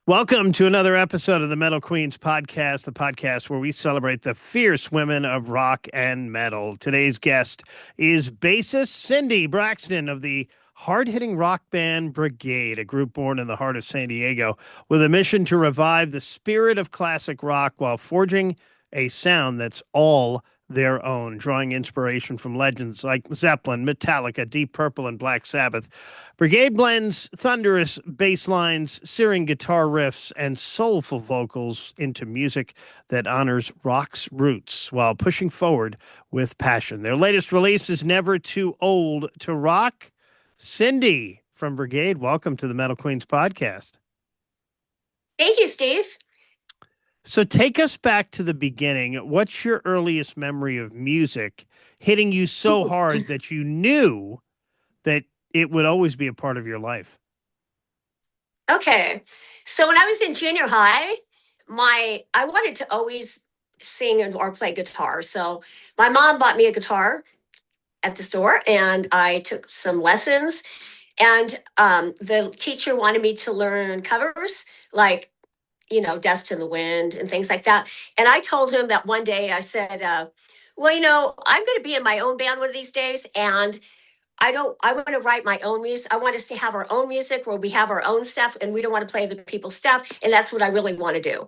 Welcome to another episode of the Metal Queens podcast, the podcast where we celebrate the fierce women of rock and metal. Today's guest is bassist Cynthia Braxton of the hard-hitting rock band Brigade, a group born in the heart of San Diego with a mission to revive the spirit of classic rock while forging a sound that's all their own, drawing inspiration from legends like Zeppelin, Metallica, Deep Purple, and Black Sabbath. Brigade blends thunderous bass lines, searing guitar riffs, and soulful vocals into music that honors rock's roots while pushing forward with passion. Their latest release is Never Too Old to Rock. Cindy from Brigade, welcome to the Metal Queens podcast. Thank you, Steve. So take us back to the beginning. What's your earliest memory of music hitting you so hard that you knew that it would always be a part of your life? Okay. So when I was in junior high, I wanted to always sing or play guitar. So my mom bought me a guitar at the store and I took some lessons. And the teacher wanted me to learn covers like, Dust in the Wind and things like that. And I told him that one day I said, I'm going to be in my own band one of these days. And I want to write my own music. I want us to have our own music where we have our own stuff and we don't want to play other people's stuff. And that's what I really want to do.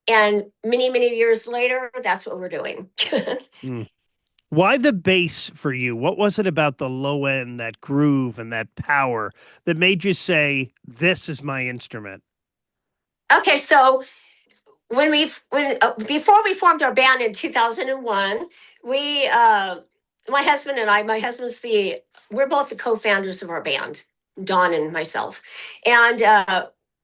And many, many years later, that's what we're doing. Why the bass for you? What was it about the low end, that groove and that power that made you say, this is my instrument? Okay, so before we formed our band in 2001, my husband and I, we're both the co-founders of our band, Don and myself. And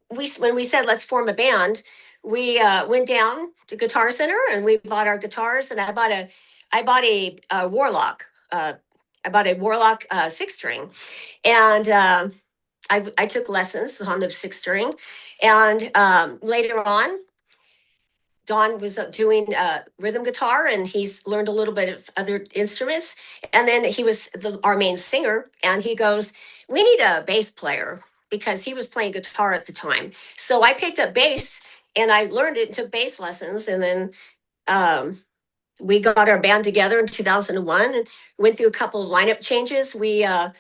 when we said, let's form a band, we went down to Guitar Center and we bought our guitars, and I bought a Warlock. I bought a Warlock 6-string, and I took lessons on the 6-string, and later on, Don was doing rhythm guitar, and he's learned a little bit of other instruments. And then he was our main singer, and he goes, "We need a bass player," because he was playing guitar at the time. So I picked up bass, and I learned it and took bass lessons, and then we got our band together in 2001 and went through a couple of lineup changes. We out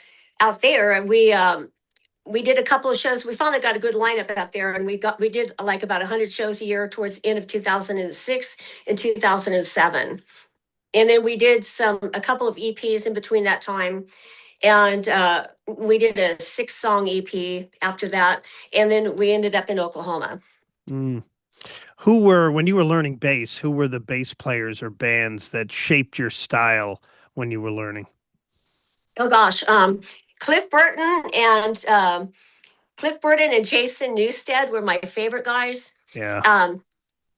there, and we did a couple of shows. We finally got a good lineup out there, and we did like about 100 shows a year towards the end of 2006 and 2007. And then we did a couple of EPs in between that time. And we did a 6-song EP after that. And then we ended up in Oklahoma. When you were learning bass, who were the bass players or bands that shaped your style when you were learning? Oh gosh, Cliff Burton and Jason Newsted were my favorite guys. Yeah.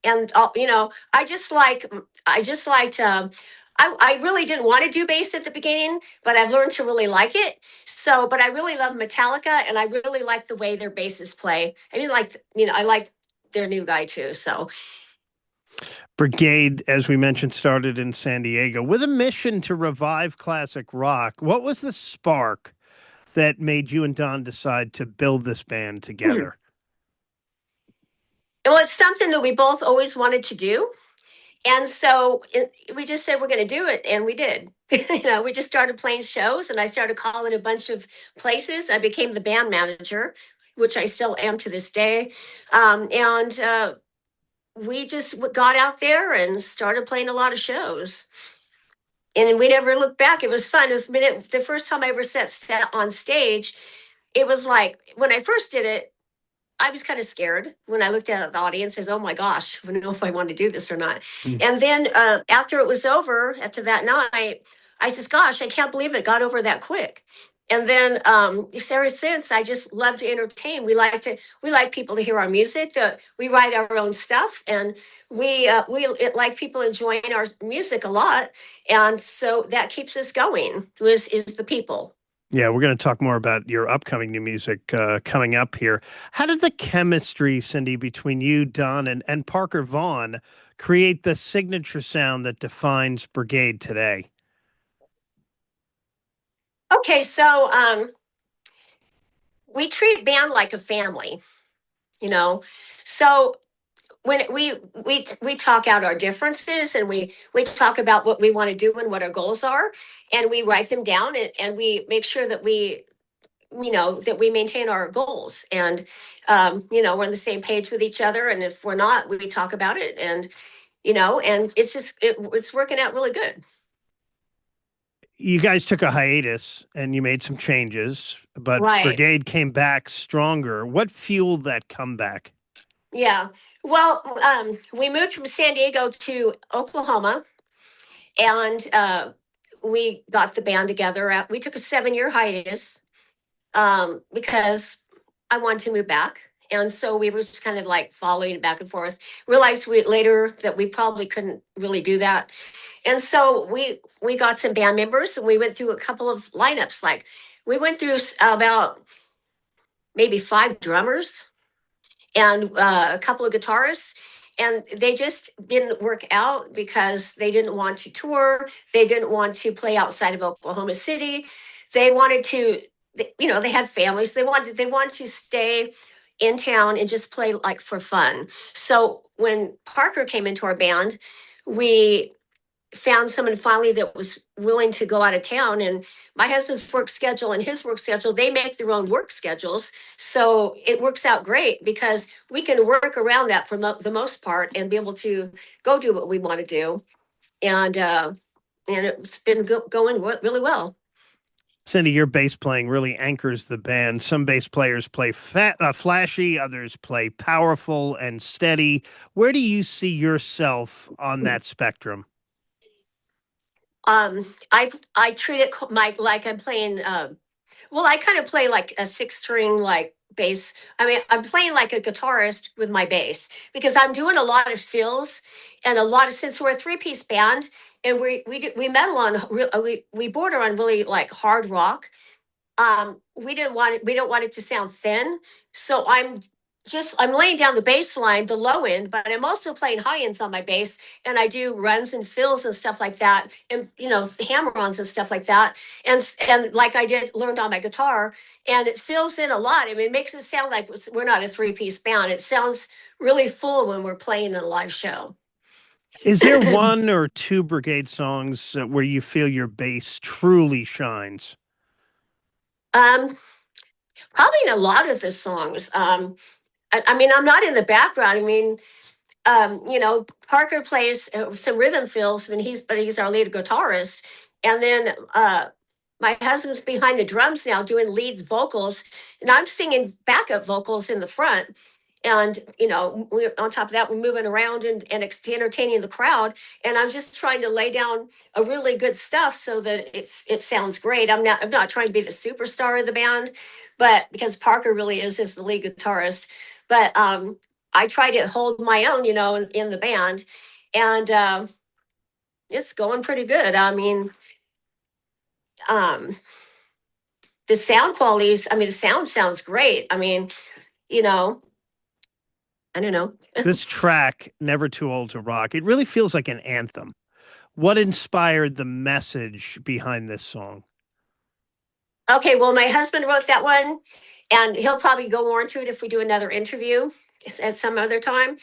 And I just liked. I really didn't want to do bass at the beginning, but I've learned to really like it. So, but I really love Metallica, and I really like the way their basses play. I like their new guy too. So, Brigade, as we mentioned, started in San Diego with a mission to revive classic rock. What was the spark that made you and Don decide to build this band together? Well, it's something that we both always wanted to do. And so we just said we're going to do it, and we did. We just started playing shows, and I started calling a bunch of places. I became the band manager, which I still am to this day. And we just got out there and started playing a lot of shows. And we never looked back. It was fun. The first time I ever sat on stage, it was like when I first did it, I was kind of scared when I looked at the audience and, oh my gosh, I don't know if I want to do this or not. And then after it was over, after that night, I says, gosh, I can't believe it got over that quick. And then ever since, I just love to entertain. We like people to hear our music. We write our own stuff, and we like people enjoying our music a lot. And so that keeps us going. Is the people. Yeah, we're going to talk more about your upcoming new music coming up here. How did the chemistry, Cindy, between you, Don, and Parker Vaughn create the signature sound that defines Brigade today? Okay, so we treat band like a family. you know. So when we talk out our differences, and we talk about what we want to do and what our goals are, and we write them down, and we make sure that that we maintain our goals, and we're on the same page with each other, and if we're not, we talk about it, and and it's working out really good. You guys took a hiatus and you made some changes, but Right. Brigade came back stronger. What fueled that comeback? Yeah. Well, we moved from San Diego to Oklahoma, and we got the band together. We took a 7-year hiatus, because I wanted to move back. And so we were just kind of like following back and forth. Realized later that we probably couldn't really do that. And so we got some band members, and we went through a couple of lineups. Like, we went through about maybe 5 drummers and a couple of guitarists, and they just didn't work out because they didn't want to tour. They didn't want to play outside of Oklahoma City. They wanted to, they had families. They wanted to stay in town and just play like for fun. So when Parker came into our band, we found someone finally that was willing to go out of town. And my husband's work schedule and his work schedule, they make their own work schedules, so it works out great because we can work around that for the most part and be able to go do what we want to do. And it's been going really well. Cindy, your bass playing really anchors the band. Some bass players play flashy, others play powerful and steady. Where do you see yourself on that spectrum? I treat it like I'm playing. Well, I kind of play like a 6-string like bass. I mean, I'm playing like a guitarist with my bass because I'm doing a lot of fills and a lot of, since we're a 3-piece band, and we metal on we border on really like hard rock. We don't want it to sound thin, so I'm laying down the bass line, the low end, but I'm also playing high ends on my bass, and I do runs and fills and stuff like that, and hammer-ons and stuff like that, and like I did learned on my guitar, and it fills in a lot. I mean, it makes it sound like we're not a 3-piece band. It sounds really full when we're playing in a live show. Is there one or two Brigade songs where you feel your bass truly shines? um, Probably in a lot of the songs. I mean, I'm not in the background. I mean, Parker plays some rhythm fills, and he's our lead guitarist, and then my husband's behind the drums now doing lead vocals, and I'm singing backup vocals in the front. And we're on top of that, we're moving around and entertaining the crowd. And I'm just trying to lay down a really good stuff so that it sounds great. I'm not trying to be the superstar of the band, but because Parker really is the lead guitarist. But I try to hold my own, in the band, and it's going pretty good. I mean, um, the sound qualities. I mean, the sound sounds great. I mean, you know, I don't know. This track, Never Too Old to Rock, it really feels like an anthem. What inspired the message behind this song? Okay, well, my husband wrote that one, and he'll probably go more into it if we do another interview at some other time.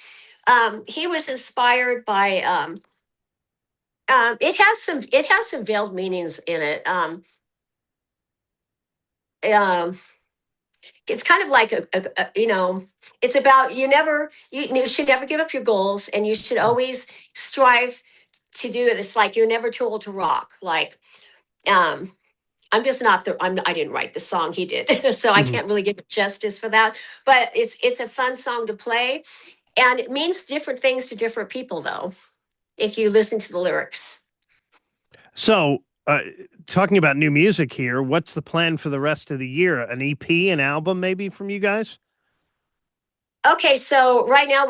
He was inspired by. It has some veiled meanings in it. Um, it's kind of like it's about you should never give up your goals, and you should always strive to do it. It's like you're never too old to rock. Like, um, I'm just not I didn't write the song, he did, so I can't really give it justice for that. But it's a fun song to play, and it means different things to different people, though, if you listen to the lyrics. So, talking about new music here, what's the plan for the rest of the year? An EP, an album, maybe from you guys? Okay, so right now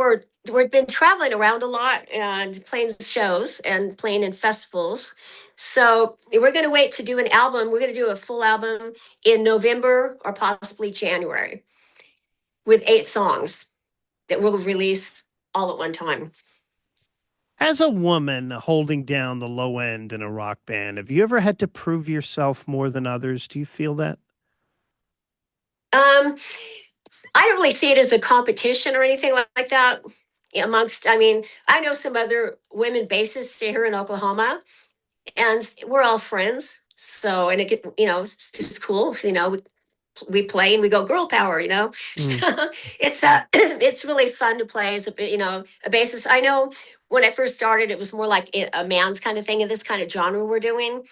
we've been traveling around a lot and playing shows and playing in festivals. So we're going to wait to do an album. We're going to do a full album in November or possibly January with 8 songs that we'll release all at one time. As a woman holding down the low end in a rock band, have you ever had to prove yourself more than others? Do you feel that? Um, I don't really see it as a competition or anything like that. Amongst, I mean, I know some other women bassists here in Oklahoma, and we're all friends. So, and it's cool. We play and we go girl power. Mm. So it's really fun to play as a bassist. I know when I first started, it was more like a man's kind of thing in this kind of genre we're doing.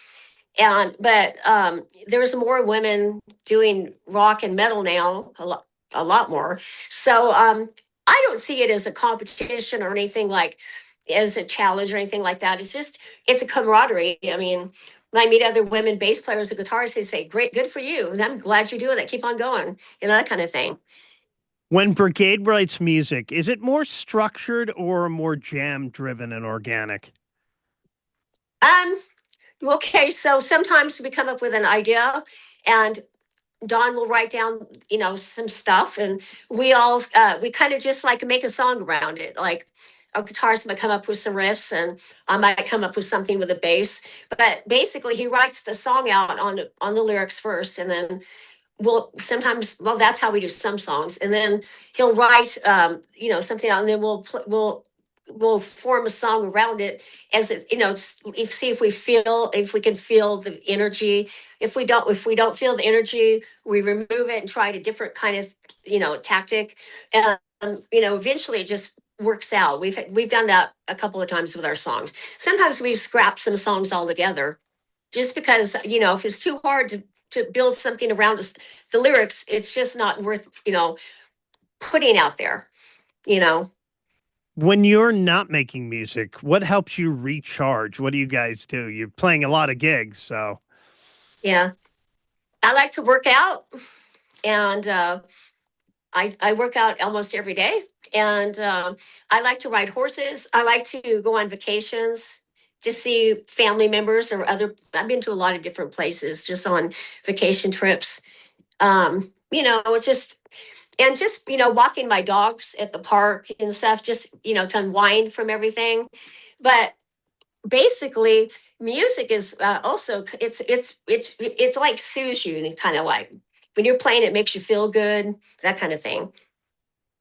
But there's more women doing rock and metal now, a lot more. So I don't see it as a competition or anything like as a challenge or anything like that. It's a camaraderie. I mean, when I meet other women bass players or guitarists, they say, "Great, good for you. And I'm glad you're doing that. Keep on going." That kind of thing. When Brigade writes music, is it more structured or more jam driven and organic? Um, okay, so sometimes we come up with an idea and Don will write down, some stuff, and we kind of just like make a song around it. Like our guitarist might come up with some riffs, and I might come up with something with a bass. But basically, he writes the song out on the lyrics first, and then that's how we do some songs, and then he'll write, something out, and then we'll form a song around it as it, see if we can feel the energy. If we don't feel the energy, we remove it and try a different kind of tactic, and eventually it just works out. We've done that a couple of times with our songs. Sometimes we've scrapped some songs altogether just because if it's too hard to build something around the lyrics, it's just not worth putting out there. you know When you're not making music, what helps you recharge? What do you guys do? You're playing a lot of gigs, so. yeah, I like to work out, and I work out almost every day, and I like to ride horses. I like to go on vacations to see family members or other. I've been to a lot of different places just on vacation trips. It's just walking my dogs at the park and stuff, just to unwind from everything. But basically, music is also it's like soothes you, and kind of like when you're playing, it makes you feel good, that kind of thing.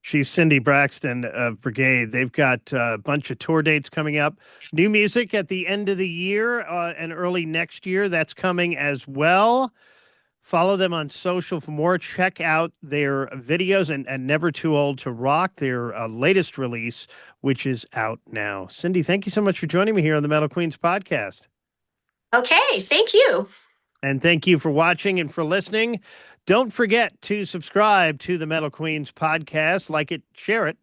She's Cindy Braxton of Brigade. They've got a bunch of tour dates coming up. New music at the end of the year and early next year. That's coming as well. Follow them on social for more. Check out their videos and Never Too Old to Rock, their latest release, which is out now. Cindy, thank you so much for joining me here on the Metal Queens podcast. Okay, thank you. And thank you for watching and for listening. Don't forget to subscribe to the Metal Queens podcast, like it, share it,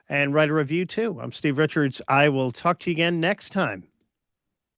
and write a review too. I'm Steve Richards. I will talk to you again next time.